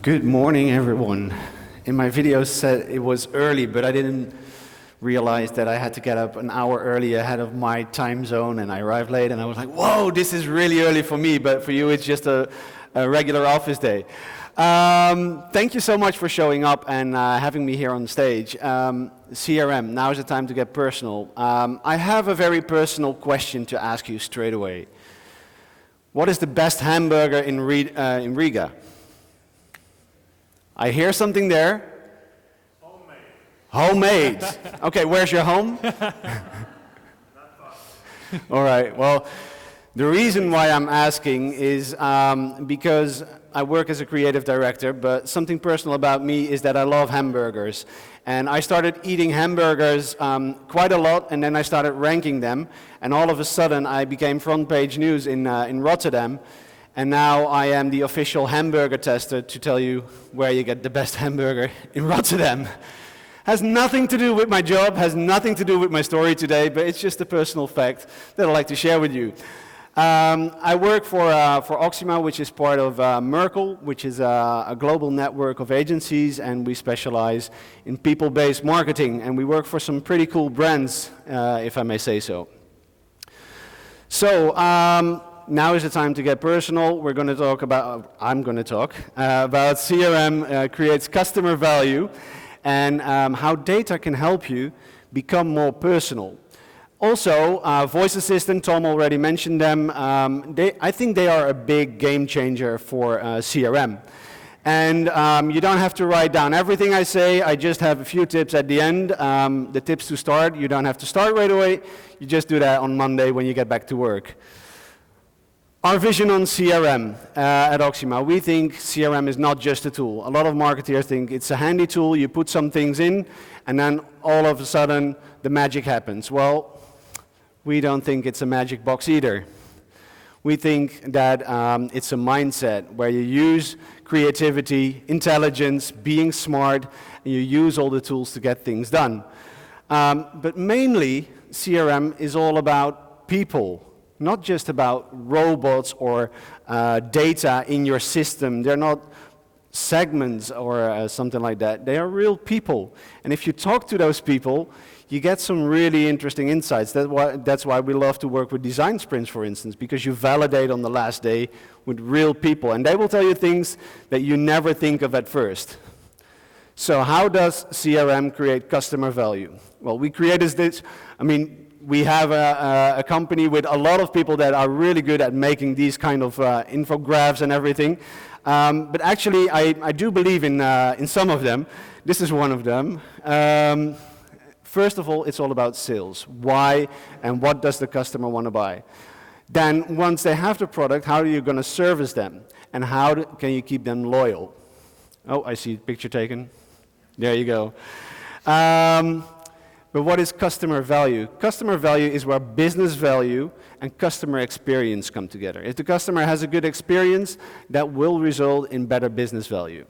Good morning, everyone. In my video said it was early, but I didn't realize that I had to get up an hour early ahead of my time zone, and I arrived late, and I was like, whoa, this is really early for me, but for you it's just a regular office day. Thank you so much for showing up and having me here on stage. CRM, now is the time to get personal. I have a very personal question to ask you straight away. What is the best hamburger in Riga? I hear something there. Homemade. Okay, where's your home? All right, well, the reason why I'm asking is because I work as a creative director, but something personal about me is that I love hamburgers. And I started eating hamburgers quite a lot, and then I started ranking them, and all of a sudden I became front page news in Rotterdam. And now I am the official hamburger tester to tell you where you get the best hamburger in Rotterdam. Has nothing to do with my job, has nothing to do with my story today, but it's just a personal fact that I'd like to share with you. I work for Oxima, which is part of Merkle, which is a global network of agencies, and we specialize in people-based marketing, and we work for some pretty cool brands, if I may say so. So, now is the time to get personal. We're going to talk about, I'm going to talk about CRM creates customer value and how data can help you become more personal. Also, voice assistant, Tom already mentioned them. I think they are a big game changer for CRM. And you don't have to write down everything I say. I just have a few tips at the end. The tips to start, you don't have to start right away. You just do that on Monday when you get back to work. Our vision on CRM at Oxima, we think CRM is not just a tool. A lot of marketers think it's a handy tool, you put some things in, and then all of a sudden the magic happens. Well, we don't think it's a magic box either. We think that it's a mindset where you use creativity, intelligence, being smart, and you use all the tools to get things done. But mainly, CRM is all about people. Not just about robots or data in your system. They're not segments or something like that. They are real people. And if you talk to those people, you get some really interesting insights. That's why we love to work with design sprints, for instance, because you validate on the last day with real people. And they will tell you things that you never think of at first. So how does CRM create customer value? Well, we created this, we have a company with a lot of people that are really good at making these kind of infographics and everything. But actually, I do believe in some of them. This is one of them. First of all, it's all about sales. Why and what does the customer want to buy? Then, once they have the product, how are you going to service them? And how can you keep them loyal? Oh, I see a picture taken. There you go. But what is customer value? Customer value is where business value and customer experience come together. If the customer has a good experience, that will result in better business value.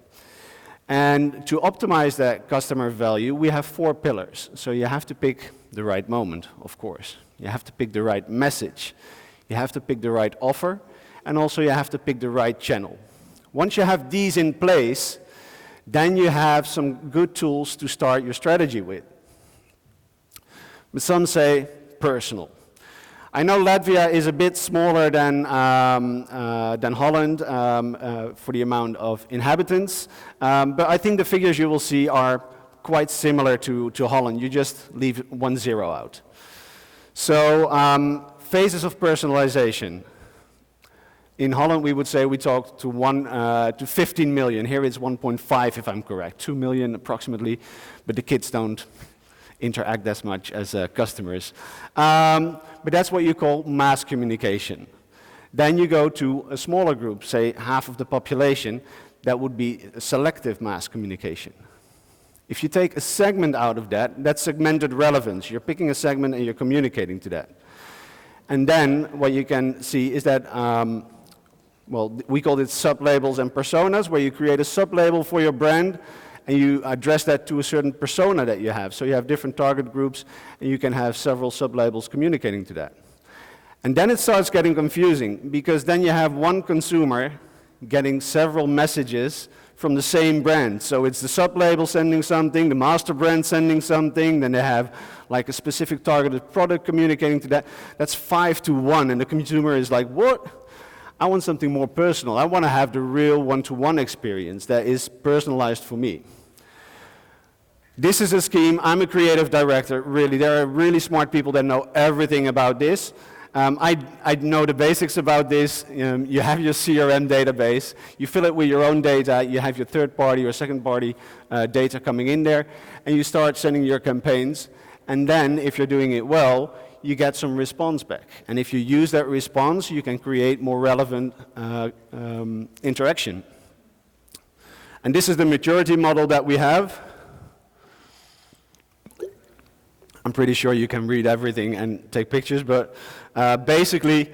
And to optimize that customer value, we have 4 pillars. So you have to pick the right moment, of course. You have to pick the right message. You have to pick the right offer. And also you have to pick the right channel. Once you have these in place, then you have some good tools to start your strategy with. But some say personal. I know Latvia is a bit smaller than Holland for the amount of inhabitants, but I think the figures you will see are quite similar to Holland. You just leave 1 0 out. So phases of personalization. In Holland, we would say we talk to 15 million. Here it's 1.5, if I'm correct, 2 million approximately, but the kids don't interact as much as customers. But that's what you call mass communication. Then you go to a smaller group, say half of the population, that would be selective mass communication. If you take a segment out of that, that's segmented relevance. You're picking a segment and you're communicating to that. And then what you can see is that, we call it sub-labels and personas, where you create a sub-label for your brand, and you address that to a certain persona that you have. So you have different target groups, and you can have several sub-labels communicating to that. And then it starts getting confusing, because then you have one consumer getting several messages from the same brand. So it's the sub-label sending something, the master brand sending something, then they have like a specific targeted product communicating to that. That's 5 to 1, and the consumer is like, what? I want something more personal. I want to have the real one-to-one experience that is personalized for me. This is a scheme. I'm a creative director. Really, there are really smart people that know everything about this. I know the basics about this. You have your CRM database. You fill it with your own data. You have your third-party or second-party data coming in there, and you start sending your campaigns. And then, if you're doing it well, you get some response back. And if you use that response, you can create more relevant interaction. And this is the maturity model that we have. I'm pretty sure you can read everything and take pictures, but basically,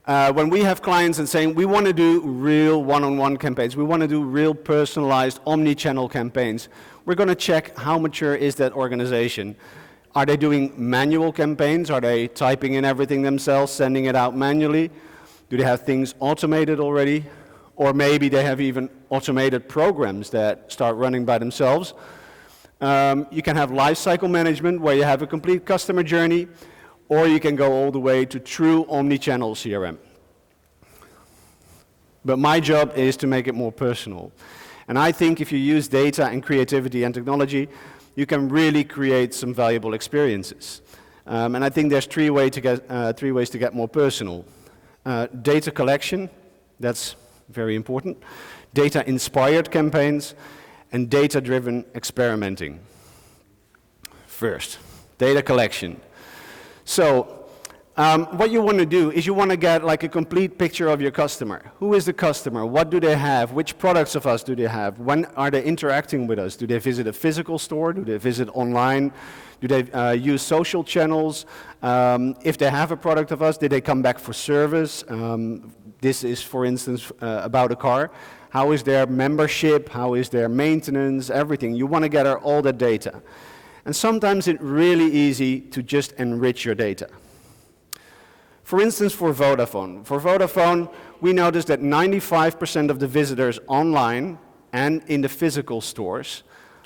when we have clients and saying we want to do real one-on-one campaigns, we want to do real personalized omni-channel campaigns, we're going to check how mature is that organization. Are they doing manual campaigns? Are they typing in everything themselves, sending it out manually? Do they have things automated already? Or maybe they have even automated programs that start running by themselves. You can have lifecycle management where you have a complete customer journey, or you can go all the way to true omni-channel CRM. But my job is to make it more personal. And I think if you use data and creativity and technology, you can really create some valuable experiences. And I think there's three ways to get more personal. Data collection, that's very important. Data-inspired campaigns, and data-driven experimenting. First, data collection. So, what you want to do is you want to get like a complete picture of your customer. Who is the customer? What do they have? Which products of us do they have? When are they interacting with us? Do they visit a physical store? Do they visit online? Do they use social channels? If they have a product of us, did they come back for service? This is, for instance, about a car. How is their membership? How is their maintenance? Everything. You want to gather all that data. And sometimes it's really easy to just enrich your data. For instance, for Vodafone, we noticed that 95% of the visitors online and in the physical stores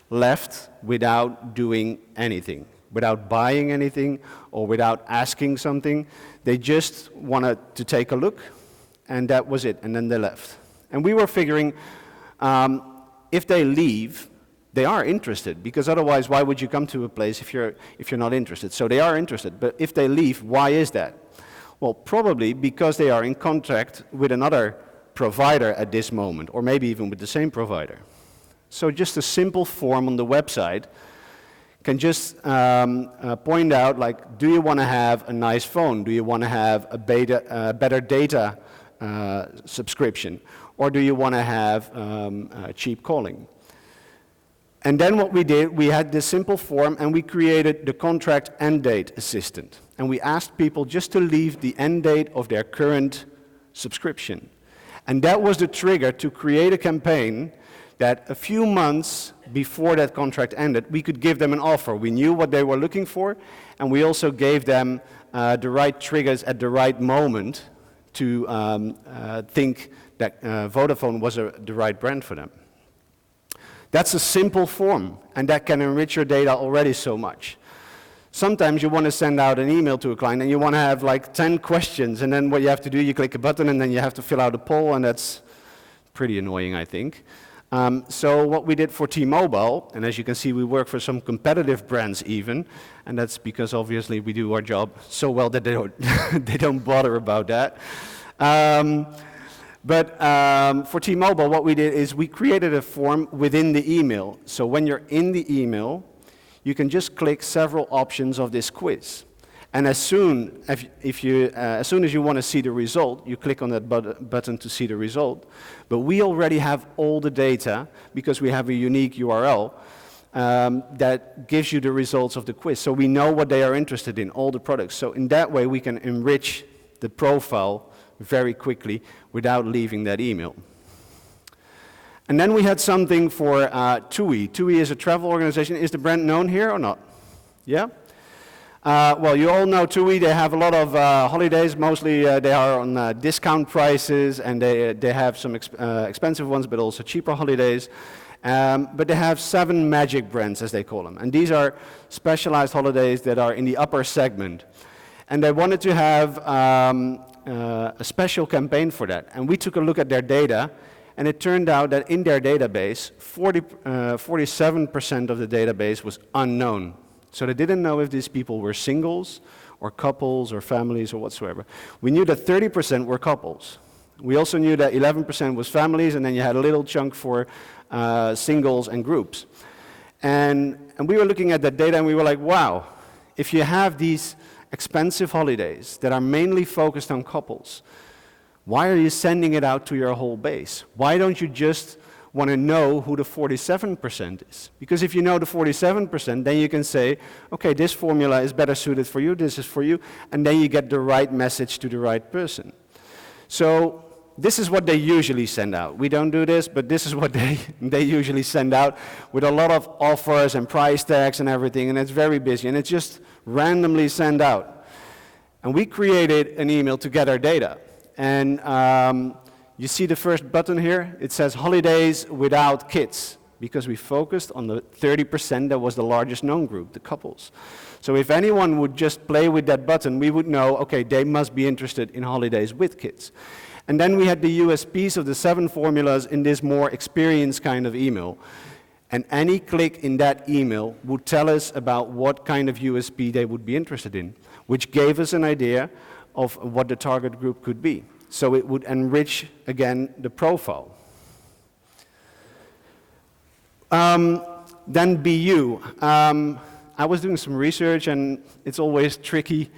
left without doing anything, without buying anything or without asking something. They just wanted to take a look, and that was it, and then they left. And we were figuring, if they leave, they are interested, because otherwise, why would you come to a place if you're not interested? So they are interested, but if they leave, why is that? Well, probably because they are in contract with another provider at this moment, or maybe even with the same provider. So just a simple form on the website can just point out, like, do you want to have a nice phone? Do you want to have a better data subscription? Or do you want to have cheap calling? And then what we did, we had this simple form and we created the contract end date assistant. And we asked people just to leave the end date of their current subscription. And that was the trigger to create a campaign that a few months before that contract ended, we could give them an offer. We knew what they were looking for, and we also gave them the right triggers at the right moment to think that Vodafone was the right brand for them. That's a simple form, and that can enrich your data already so much. Sometimes you want to send out an email to a client and you want to have like 10 questions, and then what you have to do, you click a button and then you have to fill out a poll, and that's pretty annoying, I think. So what we did for T-Mobile, and as you can see, we work for some competitive brands even, and that's because obviously we do our job so well that they don't bother about that. But for T-Mobile, what we did is we created a form within the email. So when you're in the email, you can just click several options of this quiz. And as soon as you want to see the result, you click on that button to see the result. But we already have all the data because we have a unique URL that gives you the results of the quiz. So we know what they are interested in, all the products. So in that way, we can enrich the profile very quickly without leaving that email. And then we had something for TUI. TUI is a travel organization. Is the brand known here or not? Yeah? Well, you all know TUI, they have a lot of holidays. Mostly they are on discount prices, and they have some expensive ones, but also cheaper holidays. But they have 7 magic brands, as they call them. And these are specialized holidays that are in the upper segment. And they wanted to have a special campaign for that. And we took a look at their data, and it turned out that in their database, 47% of the database was unknown. So they didn't know if these people were singles, or couples, or families, or whatsoever. We knew that 30% were couples. We also knew that 11% was families, and then you had a little chunk for singles and groups. And we were looking at that data, and we were like, wow, if you have these expensive holidays that are mainly focused on couples, why are you sending it out to your whole base? Why don't you just want to know who the 47% is? Because if you know the 47%, then you can say, okay, this formula is better suited for you, this is for you, and then you get the right message to the right person. So this is what they usually send out. We don't do this, but this is what they usually send out, with a lot of offers and price tags and everything, and it's very busy, and it's just randomly sent out. And we created an email to get our data. And you see the first button here, it says holidays without kids, because we focused on the 30% that was the largest known group, the couples. So if anyone would just play with that button, we would know, okay, they must be interested in holidays with kids. And then we had the USPs of the 7 formulas in this more experienced kind of email. And any click in that email would tell us about what kind of USP they would be interested in, which gave us an idea of what the target group could be. So it would enrich, again, the profile. Then BU. I was doing some research, and it's always tricky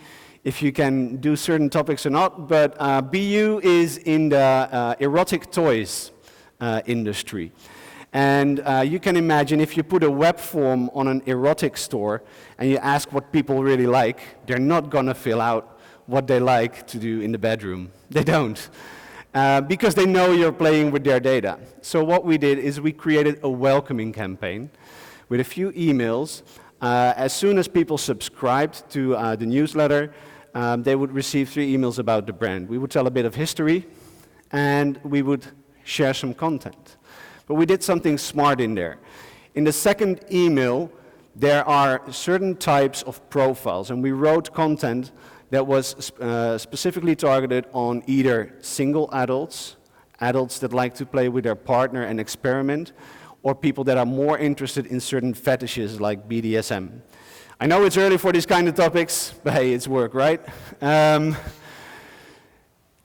if you can do certain topics or not, but BU is in the erotic toys industry. And you can imagine if you put a web form on an erotic store and you ask what people really like, they're not going to fill out what they like to do in the bedroom. They don't, because they know you're playing with their data. So what we did is we created a welcoming campaign with a few emails. As soon as people subscribed to the newsletter, they would receive 3 emails about the brand. We would tell a bit of history, and we would share some content. But we did something smart in there. In the second email, there are certain types of profiles, and we wrote content that was specifically targeted on either single adults, adults that like to play with their partner and experiment, or people that are more interested in certain fetishes like BDSM. I know it's early for these kind of topics, but hey, it's work, right?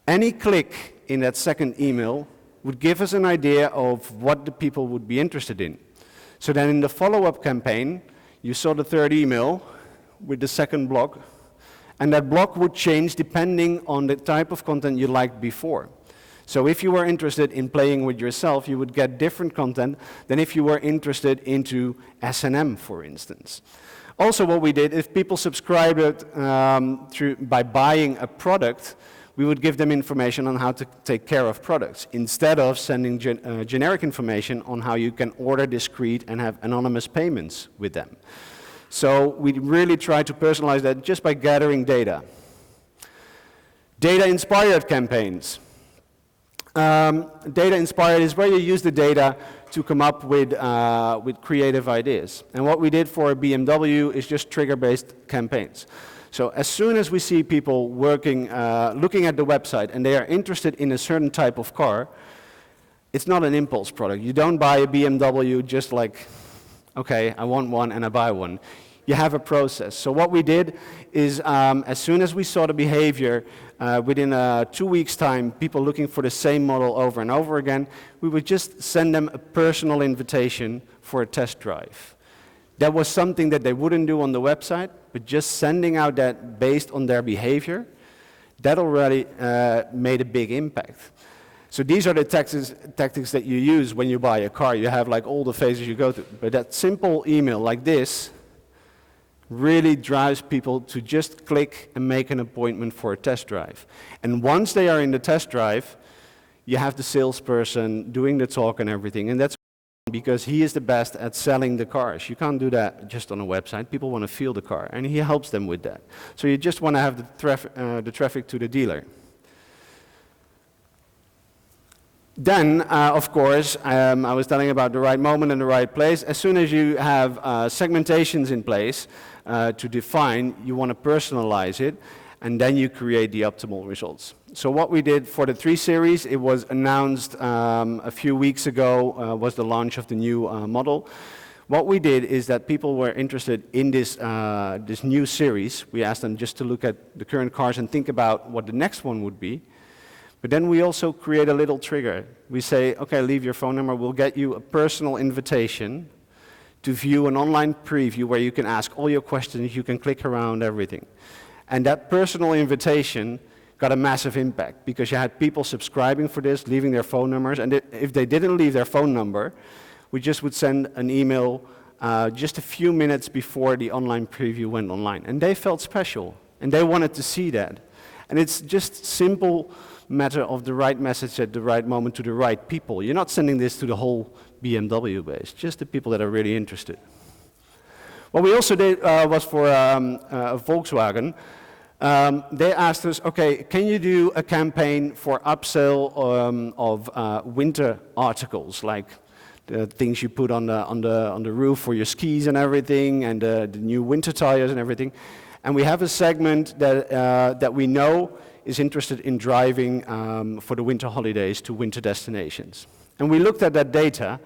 Any click in that second email would give us an idea of what the people would be interested in. So then in the follow-up campaign, you saw the third email with the second block, and that block would change depending on the type of content you liked before. So if you were interested in playing with yourself, you would get different content than if you were interested into S&M, for instance. Also what we did, if people subscribed by buying a product, we would give them information on how to take care of products, instead of sending generic information on how you can order discrete and have anonymous payments with them. So we really try to personalize that just by gathering data. Data-inspired campaigns. Data-inspired is where you use the data to come up with creative ideas. And what we did for BMW is just trigger-based campaigns. So as soon as we see people working, looking at the website, and they are interested in a certain type of car, it's not an impulse product. You don't buy a BMW just like, okay, I want one and I buy one. You have a process. So what we did is, as soon as we saw the behavior, within 2 weeks' time, people looking for the same model over and over again, we would just send them a personal invitation for a test drive. That was something that they wouldn't do on the website, but just sending out that based on their behavior, that already made a big impact. So these are the tactics that you use when you buy a car. You have like all the phases you go through. But that simple email like this really drives people to just click and make an appointment for a test drive. And once they are in the test drive, you have the salesperson doing the talk and everything, and that's because he is the best at selling the cars. You can't do that just on a website. People want to feel the car, and he helps them with that. So you just want to have the traffic to the dealer. Then, of course, I was telling about the right moment and the right place. As soon as you have segmentations in place to define, you want to personalize it, and then you create the optimal results. So what we did for the 3 Series, it was announced a few weeks ago, was the launch of the new model. What we did is that people were interested in this new series. We asked them just to look at the current cars and think about what the next one would be. But then we also create a little trigger. We say, okay, leave your phone number, we'll get you a personal invitation to view an online preview where you can ask all your questions, you can click around everything. And that personal invitation got a massive impact because you had people subscribing for this, leaving their phone numbers, and if they didn't leave their phone number, we just would send an email just a few minutes before the online preview went online. And they felt special, and they wanted to see that. And it's just simple matter of the right message at the right moment to the right people. You're not sending this to the whole BMW base, just the people that are really interested. What we also did was for Volkswagen. They asked us, okay, can you do a campaign for upsell of winter articles, like the things you put on the roof for your skis and everything, and the new winter tires and everything. And we have a segment that we know is interested in driving for the winter holidays to winter destinations. And we looked at that data,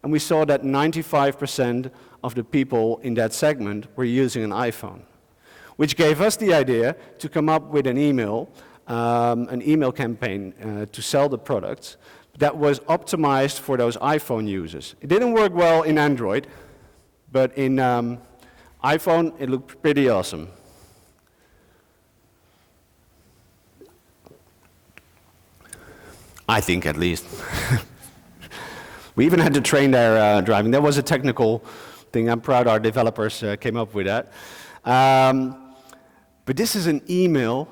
and we saw that 95% of the people in that segment were using an iPhone, which gave us the idea to come up with an email campaign to sell the products that was optimized for those iPhone users. It didn't work well in Android, but in iPhone it looked pretty awesome. I think, at least. We even had to train their driving. That was a technical thing. I'm proud our developers came up with that. But this is an email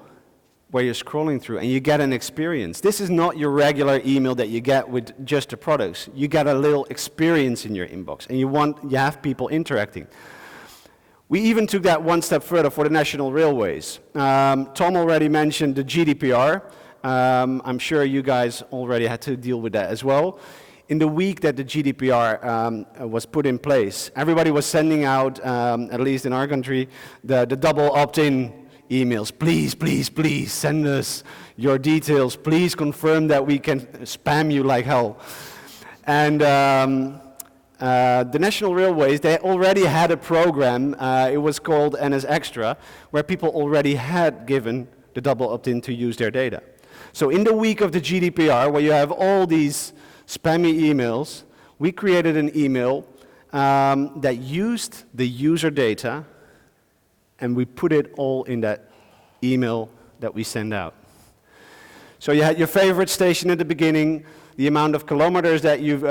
where you're scrolling through and you get an experience. This is not your regular email that you get with just the products. You get a little experience in your inbox, and you have people interacting. We even took that one step further for the national railways. Tom already mentioned the GDPR. I'm sure you guys already had to deal with that as well. In the week that the GDPR was put in place, everybody was sending out, at least in our country, the double opt-in emails. Please, please, please send us your details. Please confirm that we can spam you like hell. And the National Railways, they already had a program, it was called NS Extra, where people already had given the double opt-in to use their data. So in the week of the GDPR, where you have all these spammy emails, we created an email that used the user data, and we put it all in that email that we send out. So you had your favorite station at the beginning, the amount of kilometers that you've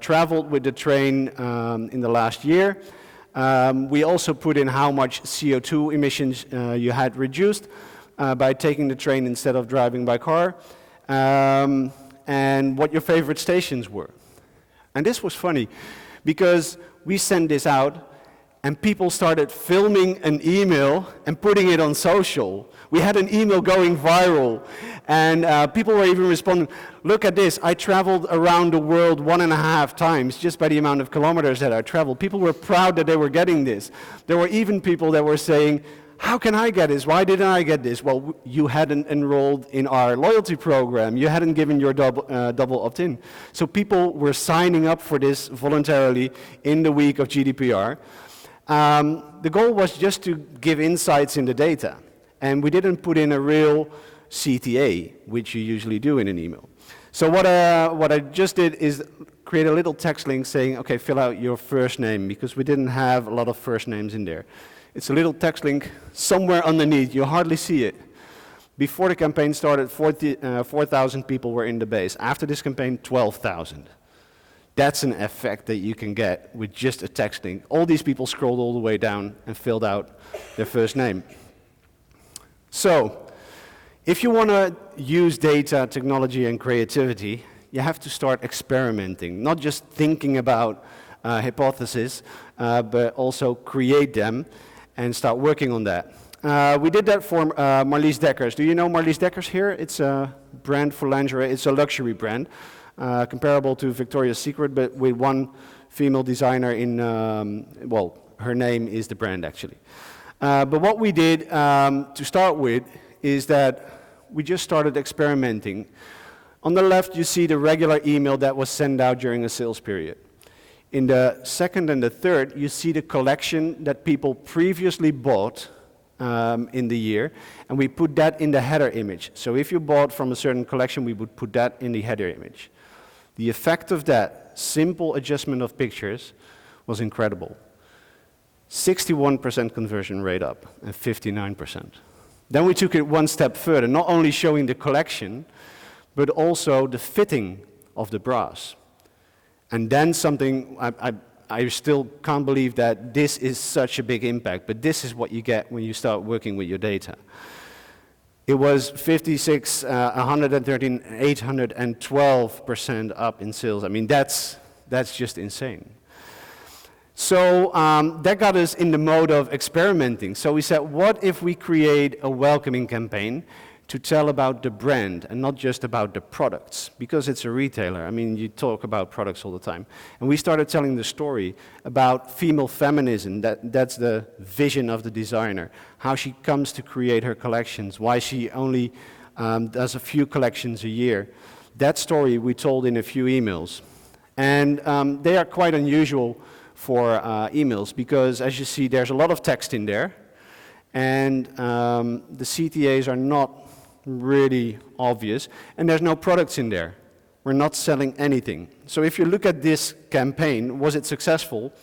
traveled with the train in the last year. We also put in how much CO2 emissions you had reduced by taking the train instead of driving by car, and what your favorite stations were. And this was funny, because we sent this out, and people started filming an email and putting it on social. We had an email going viral, and people were even responding, look at this, I traveled around the world 1.5 times just by the amount of kilometers that I traveled. People were proud that they were getting this. There were even people that were saying, how can I get this? Why didn't I get this? Well, you hadn't enrolled in our loyalty program. You hadn't given your double opt-in. So people were signing up for this voluntarily in the week of GDPR. The goal was just to give insights in the data. And we didn't put in a real CTA, which you usually do in an email. So what I just did is create a little text link saying, okay, fill out your first name, because we didn't have a lot of first names in there. It's a little text link somewhere underneath. You hardly see it. Before the campaign started, 4,000 people were in the base. After this campaign, 12,000. That's an effect that you can get with just a text link. All these people scrolled all the way down and filled out their first name. So, if you want to use data, technology, and creativity, you have to start experimenting, not just thinking about hypotheses, but also create them and start working on that. We did that for Marlies Dekkers. Do you know Marlies Dekkers here? It's a brand for lingerie. It's a luxury brand, comparable to Victoria's Secret, but with one female designer in, well, her name is the brand actually. But what we did to start with is that we just started experimenting. On the left, you see the regular email that was sent out during a sales period. In the second and the third, you see the collection that people previously bought in the year, and we put that in the header image. So if you bought from a certain collection, we would put that in the header image. The effect of that simple adjustment of pictures was incredible. 61% conversion rate up and 59%. Then we took it one step further, not only showing the collection, but also the fitting of the bras. And then something, I still can't believe that this is such a big impact, but this is what you get when you start working with your data. It was 56, 113, 812% up in sales. I mean, that's just insane. So that got us in the mode of experimenting. So we said, what if we create a welcoming campaign to tell about the brand and not just about the products? Because it's a retailer. I mean, you talk about products all the time. And we started telling the story about female feminism. That's the vision of the designer. How she comes to create her collections. Why she only does a few collections a year. That story we told in a few emails. And they are quite unusual for emails because, as you see, there's a lot of text in there. And the CTAs are not really obvious, and there's no products in there. We're not selling anything. So if you look at this campaign, was it successful?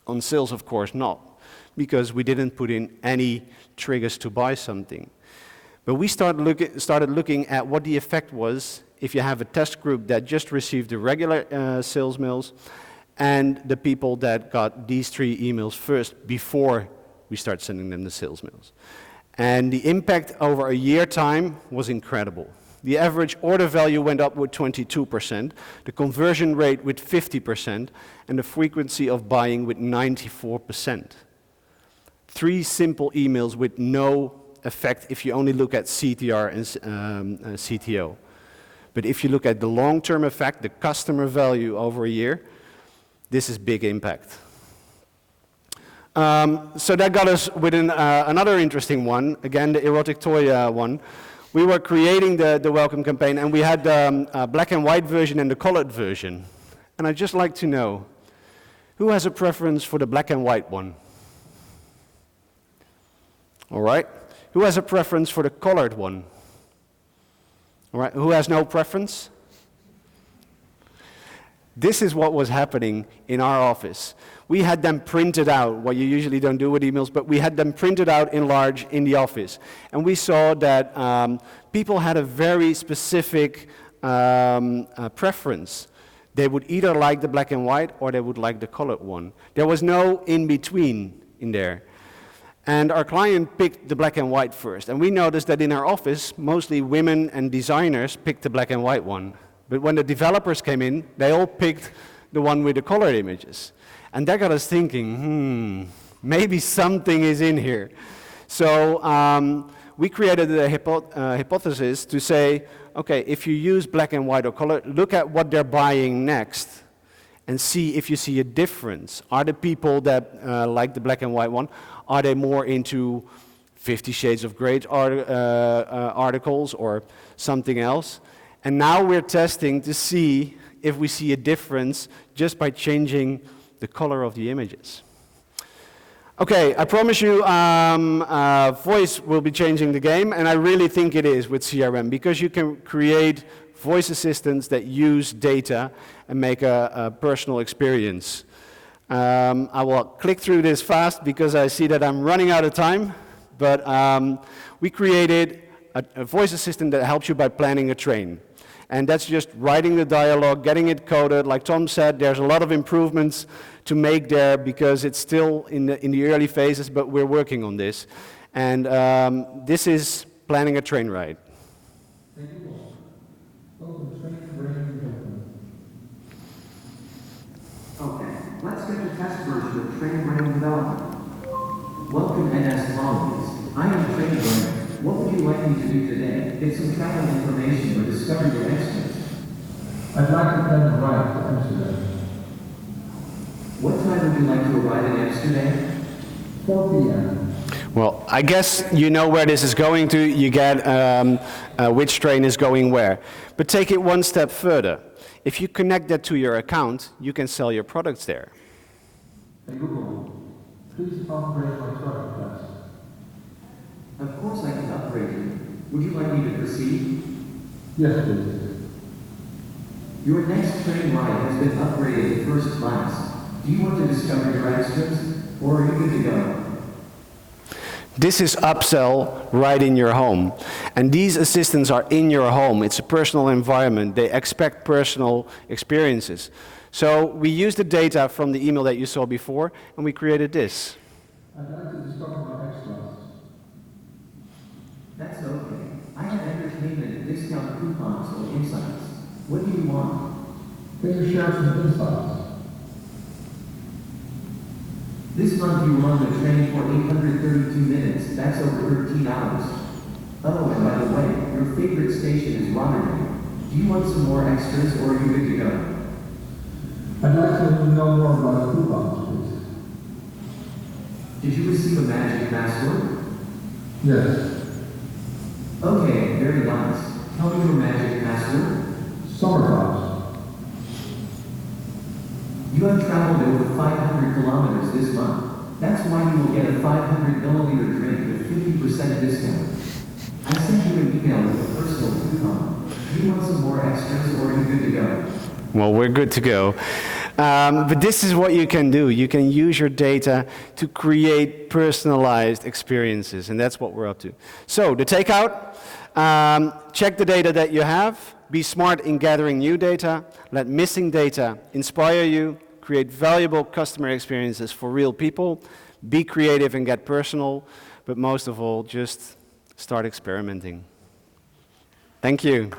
On sales, of course not, because we didn't put in any triggers to buy something. But we started looking at what the effect was if you have a test group that just received the regular sales mails and the people that got these 3 emails first before we start sending them the sales mails. And the impact over a year time was incredible. The average order value went up with 22%, the conversion rate with 50%, and the frequency of buying with 94%. 3 simple emails with no effect if you only look at CTR and CTO. But if you look at the long-term effect, the customer value over a year, this is big impact. So that got us with another interesting one, again the erotic toy one. We were creating the welcome campaign, and we had the black and white version and the colored version. And I'd just like to know, who has a preference for the black and white one? All right. Who has a preference for the colored one? All right. Who has no preference? This is what was happening in our office. We had them printed out, what you usually don't do with emails, but we had them printed out in large in the office. And we saw that people had a very specific preference. They would either like the black and white or they would like the colored one. There was no in-between in there. And our client picked the black and white first. And we noticed that in our office, mostly women and designers picked the black and white one. But when the developers came in, they all picked the one with the colored images. And that got us thinking, maybe something is in here. So we created a hypothesis to say, okay, if you use black and white or color, look at what they're buying next and see if you see a difference. Are the people that like the black and white one, are they more into 50 Shades of Grey articles or something else? And now we're testing to see if we see a difference just by changing the color of the images. Okay, I promise you voice will be changing the game, and I really think it is with CRM, because you can create voice assistants that use data and make a personal experience. I will click through this fast because I see that I'm running out of time, but we created a voice assistant that helps you by planning a train. And that's just writing the dialogue, getting it coded. Like Tom said, there's a lot of improvements to make there because it's still in the early phases, but we're working on this. And this is planning a train ride. Thank you all. Welcome to Train Brain Train Brain Development. Welcome NS Colonies. I am Train Brain. What would you like me to do today? Get some travel information or discover your extras? I'd like to plan a ride to Amsterdam. What time would you like to arrive in Amsterdam? 4 p.m. Well, I guess you know where this is going to. You get which train is going where. But take it one step further. If you connect that to your account, you can sell your products there. Hey Google, please upgrade my truck class. Of course I can upgrade you. Would you like me to proceed? Yes, please. Your next train ride has been upgraded to first class. Do you want to discover your extras, or are you good to go? This is upsell right in your home. And these assistants are in your home. It's a personal environment. They expect personal experiences. So we used the data from the email that you saw before, and we created this. I'd like to discover my extras. That's okay. I have entertainment discount coupons or insights. What do you want? Can you share some insights? This month you were on the train for 832 minutes. That's over 13 hours. Oh, and by the way, your favorite station is Rotterdam. Do you want some more extras or are you good to go? I'd like to know more about the coupons, please. Did you receive a magic password? Yes. Okay, very nice. Tell me your magic password. Summerhouse. You have traveled over 500 kilometers this month. That's why you will get a 500 milliliter drink with 50% discount. I sent you an email with a personal coupon. Do you want some more extras or are you good to go? Well, we're good to go. But this is what you can do. You can use your data to create personalized experiences, and that's what we're up to. So, the takeout, check the data that you have, be smart in gathering new data, let missing data inspire you, create valuable customer experiences for real people, be creative and get personal, but most of all, just start experimenting. Thank you.